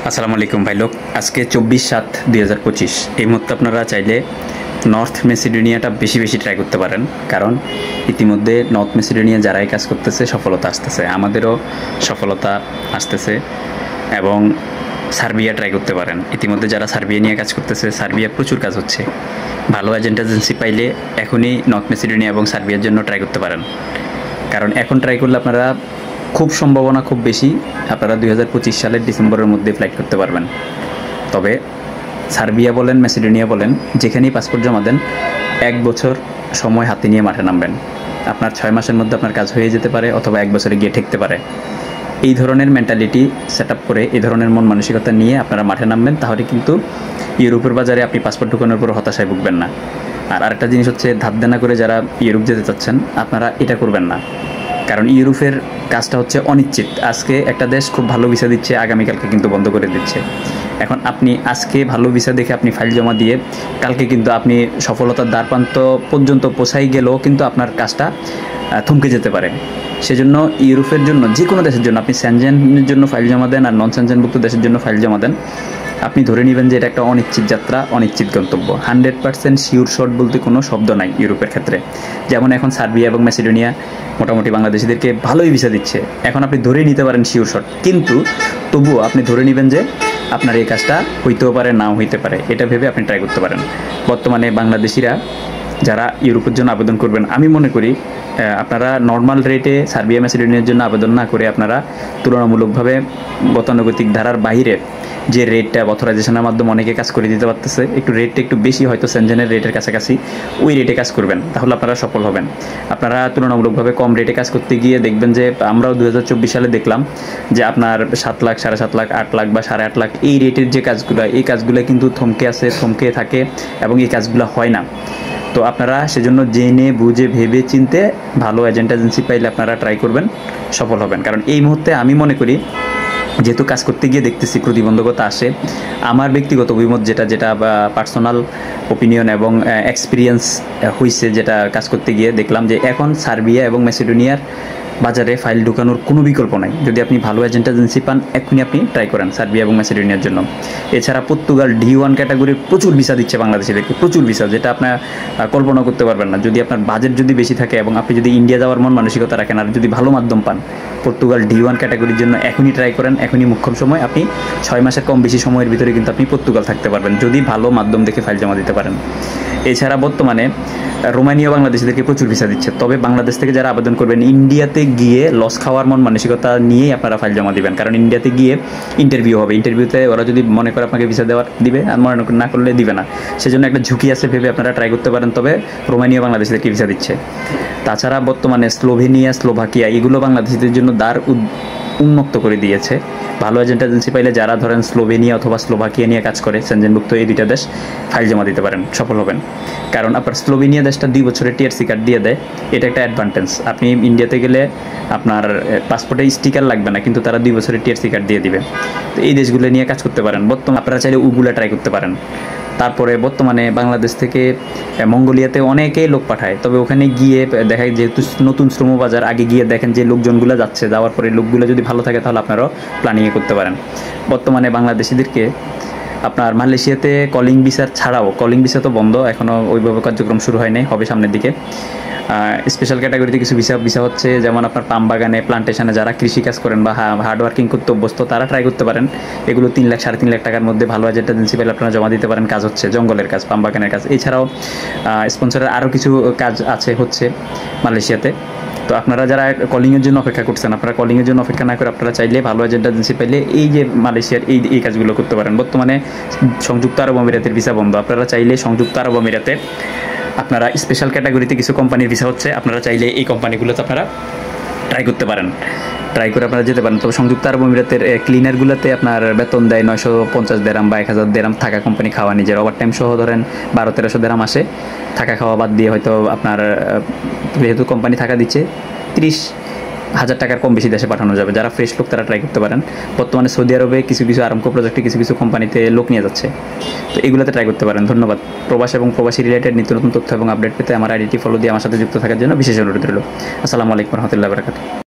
আসসালামু আলাইকুম ভাই লোক। আজকে 24/7/2025 এই মুহূর্তে আপনারা চাইলে নর্থ মেসিডোনিয়াটা বেশি বেশি ট্রাই করতে পারেন, কারণ ইতিমধ্যে নর্থ মেসিডোনিয়া যারাই কাজ করতেছে সফলতা আসতেছে, আমাদেরও সফলতা আসতেছে। এবং সার্বিয়া ট্রাই করতে পারেন, ইতিমধ্যে যারা সার্বিয়া নিয়ে কাজ করতেছে, সার্বিয়া প্রচুর কাজ হচ্ছে। ভালো এজেন্সি পাইলে এখনই নর্থ মেসিডোনিয়া এবং সার্বিয়ার জন্য ট্রাই করতে পারেন, কারণ এখন ট্রাই করলে আপনারা খুব সম্ভাবনা খুব বেশি আপনারা 2025 সালের ডিসেম্বরের মধ্যে ফ্লাইট করতে পারবেন। তবে সার্বিয়া বলেন মেসিডোনিয়া বলেন, যেখানেই পাসপোর্ট জমা দেন 1 বছর সময় হাতে নিয়ে মাঠে নামবেন। আপনার 6 মাসের মধ্যে আপনার কাজ হয়ে যেতে পারে, অথবা 1 বছরে গিয়ে ঠেকতে পারে। এই ধরনের মেন্টালিটি সেট আপ করে, এই ধরনের মন মানসিকতা নিয়ে আপনারা মাঠে নামবেন, তাহলে কিন্তু ইউরোপের বাজারে আপনি পাসপোর্ট ঢুকানোর পর হতাশায় ভুগবেন না। আর আরেকটা জিনিস হচ্ছে, ধার দেনা করে যারা ইউরোপ যেতে চাচ্ছেন আপনারা এটা করবেন না, কারণ ইউরোপের কাজটা হচ্ছে অনিশ্চিত। আজকে একটা দেশ খুব ভালো ভিসা দিচ্ছে, আগামীকালকে কিন্তু বন্ধ করে দিচ্ছে। এখন আপনি আজকে ভালো ভিসা দেখে আপনি ফাইল জমা দিয়ে কালকে কিন্তু আপনি সফলতার দ্বারপ্রান্ত পর্যন্ত পৌঁছাই গেলেও কিন্তু আপনার কাজটা থমকে যেতে পারে। সেজন্য ইউরোপের জন্য, যে কোনো দেশের জন্য আপনি সেনজেনের জন্য ফাইল জমা দেন আর নন সেনজেনভুক্ত দেশের জন্য ফাইল জমা দেন, আপনি ধরে নেবেন যে এটা একটা অনিশ্চিত যাত্রা, অনিশ্চিত গন্তব্য। 100% শিওর শট বলতে কোনো শব্দ নাই ইউরোপের ক্ষেত্রে। যেমন এখন সার্বিয়া এবং মেসিডোনিয়া মোটামুটি বাংলাদেশিদেরকে ভালোই ভিসা দিচ্ছে, এখন আপনি ধরে নিতে পারেন শিওর শট, কিন্তু তবুও আপনি ধরে নেবেন যে আপনার এই কাজটা হইতেও পারে, নাও হইতে পারে। এটা ভেবে আপনি ট্রাই করতে পারেন। বর্তমানে বাংলাদেশিরা যারা ইউরোপের জন্য আবেদন করবেন, আমি মনে করি আপনারা নর্মাল রেটে সার্বিয়া মেসিডোনিয়ার জন্য আবেদন না করে আপনারা তুলনামূলকভাবে গতানুগতিক ধারার বাইরে যে রেটটা অথরাইজেশনের মাধ্যমে অনেকে কাজ করে দিতে পারতেছে, একটু রেটটা একটু বেশি, হয়তো সেনজেনের রেটের কাছাকাছি, ওই রেটে কাজ করবেন, তাহলে আপনারা সফল হবেন। আপনারা তুলনামূলকভাবে কম রেটে কাজ করতে গিয়ে দেখবেন যে, আমরাও 2024 সালে দেখলাম যে আপনার 7 লাখ, 7.5 লাখ, 8 লাখ বা 8.5 লাখ এই রেটের যে কাজগুলো, এই কাজগুলো কিন্তু থমকে থাকে এবং এই কাজগুলো হয় না। তো আপনারা সেজন্য জেনে বুঝে ভেবে চিনতে ভালো এজেন্সি পাইলে আপনারা ট্রাই করবেন, সফল হবেন। কারণ এই মুহূর্তে আমি মনে করি, যেহেতু কাজ করতে গিয়ে দেখতেছি প্রতিবন্ধকতা আসে, আমার ব্যক্তিগত অভিমত যেটা বা পার্সোনাল ওপিনিয়ন এবং এক্সপিরিয়েন্স হয়েছে, যেটা কাজ করতে গিয়ে দেখলাম যে এখন সার্বিয়া এবং মেসিডোনিয়ার বাজারে ফাইল ঢুকানোর কোনো বিকল্প নাই। যদি আপনি ভালো এজেন্সি পান, এখনই আপনি ট্রাই করেন সার্বিয়া এবং মেসিডোনিয়ার জন্য। এছাড়া পর্তুগাল D1 ক্যাটাগরির প্রচুর ভিসা দিচ্ছে বাংলাদেশিদেরকে, প্রচুর ভিসা, যেটা আপনার কল্পনা করতে পারবেন না। যদি আপনার বাজেট যদি বেশি থাকে এবং আপনি যদি ইন্ডিয়া যাওয়ার মন মানসিকতা রাখেন আর যদি ভালো মাধ্যম পান, পর্তুগাল D1 ক্যাটাগরির জন্য এখনই ট্রাই করেন। এখনই মুখ্যম সময়, আপনি 6 মাসের কম বেশি সময়ের ভিতরে কিন্তু আপনি পর্তুগাল থাকতে পারবেন, যদি ভালো মাধ্যম দেখে ফাইল জমা দিতে পারেন। এছাড়া বর্তমানে রোমানিয়া বাংলাদেশিদেরকে প্রচুর ভিসা দিচ্ছে। তবে বাংলাদেশ থেকে যারা আবেদন করবেন, ইন্ডিয়াতে গিয়ে লস খাওয়ার মন মানসিকতা নিয়েই আপনারা ফাইল জমা দিবেন, কারণ ইন্ডিয়াতে গিয়ে ইন্টারভিউ হবে। ইন্টারভিউতে ওরা যদি মনে করে আপনাকে ভিসা দিবে, আর মনে না করলে দিবে না। সেজন্য একটা ঝুঁকি আছে ভেবে আপনারা ট্রাই করতে পারেন। তবে রোমানিয়া বাংলাদেশিদেরকে ভিসা দিচ্ছে। তাছাড়া বর্তমানে স্লোভেনিয়া, স্লোভাকিয়া এগুলো বাংলাদেশিদের জন্য দ্বার উন্মুক্ত করে দিয়েছে। ভালো এজেন্সি পাইলে যারা ধরেন স্লোভেনিয়া অথবা স্লোভাকিয়া নিয়ে কাজ করে, সেনজেনভুক্ত এই দুইটা দেশ, ফাইল জমা দিতে পারেন, সফল হবেন। কারণ আপনার স্লোভেনিয়া দেশটা 2 বছরের টিআরসি কার্ড দিয়ে দেয়, এটা একটা অ্যাডভান্টেজ। আপনি ইন্ডিয়াতে গেলে আপনার পাসপোর্টে স্টিকার লাগবে না, কিন্তু তারা 2 বছরের টিআরসি কার্ড দিয়ে দিবে। তো এই দেশগুলো নিয়ে কাজ করতে পারেন। বর্তমানে আপনারা চাইলে ওগুলা ট্রাই করতে পারেন। তারপরে বর্তমানে বাংলাদেশ থেকে মঙ্গোলিয়াতে অনেকেই লোক পাঠায়, তবে ওখানে গিয়ে দেখায়, যেহেতু নতুন শ্রমবাজার, আগে গিয়ে দেখেন যে লোকজনগুলো যাচ্ছে, যাওয়ার পরে লোকগুলো যদি ভালো থাকে তাহলে আপনারাও প্ল্যানিংয়ে করতে পারেন। বর্তমানে বাংলাদেশিদেরকে আপনার মালয়েশিয়াতে কলিং ভিসা ছাড়াও, কলিং ভিসা তো বন্ধ এখনও, ওইভাবে কার্যক্রম শুরু হয় নাই, হবে সামনের দিকে। স্পেশাল ক্যাটাগরিতে কিছু ভিসা হচ্ছে, যেমন আপনার পাম বাগানে, প্লান্টেশনে যারা কৃষিকাজ করেন বা হার্ডওয়ার্কিং করতে অভ্যস্ত, তারা ট্রাই করতে পারেন। এগুলো 3 লাখ 3.5 লাখ টাকার মধ্যে ভালো এজেন্সি পেলে আপনারা জমা দিতে পারেন। কাজ হচ্ছে জঙ্গলের কাজ, পাম বাগানের কাজ। এছাড়াও স্পন্সরের আরও কিছু কাজ হচ্ছে মালয়েশিয়াতে। তো আপনারা যারা কলিংয়ের জন্য অপেক্ষা করছেন, আপনারা কলিংয়ের জন্য অপেক্ষা না করে আপনারা চাইলে ভালো এজেন্সি পাইলে এই যে মালয়েশিয়ার এই কাজগুলো করতে পারেন। বর্তমানে সংযুক্ত আরব আমিরাতের ভিসা বন্ধ, আপনারা চাইলে সংযুক্ত আরব আমিরাতে আপনারা স্পেশাল ক্যাটাগরিতে কিছু কোম্পানির ভিসা হচ্ছে, আপনারা চাইলে এই কোম্পানিগুলোতে আপনারা ট্রাই করতে পারেন, ট্রাই করে আপনারা যেতে পারেন। তবে সংযুক্ত আরব আমিরাতের ক্লিনারগুলোতে আপনার বেতন দেয় 950 দেরাম বা 1000 দেরাম, থাকা কোম্পানি খাওয়া নিজের, ওভার টাইম সহ ধরেন 1200-1300 দেরাম আসে। থাকা খাওয়া বাদ দিয়ে হয়তো আপনার, যেহেতু কোম্পানি থাকা দিচ্ছে, 30,000 টাকার কম বেশি দেশে পাঠানো যাবে। যারা ফ্রেশ লোক তারা ট্রাই করতে পারেন। বর্তমানে সৌদি আরবে কিছু আরামকো প্রজেক্টে কিছু কোম্পানিতে লোক নিয়ে যাচ্ছে, তো এগুলোতে ট্রাই করতে পারেন। ধন্যবাদ। প্রবাস এবং প্রবাসী রিলেটেড নিত্য নতুন তথ্য এবং আপডেট পেতে আমার আইডিটি ফলো দিয়ে আমার সাথে যুক্ত থাকার জন্য বিশেষ অনুরোধ রইল। আসসালামু আলাইকুম রহমতুল্লাহ বারাকাতুহু।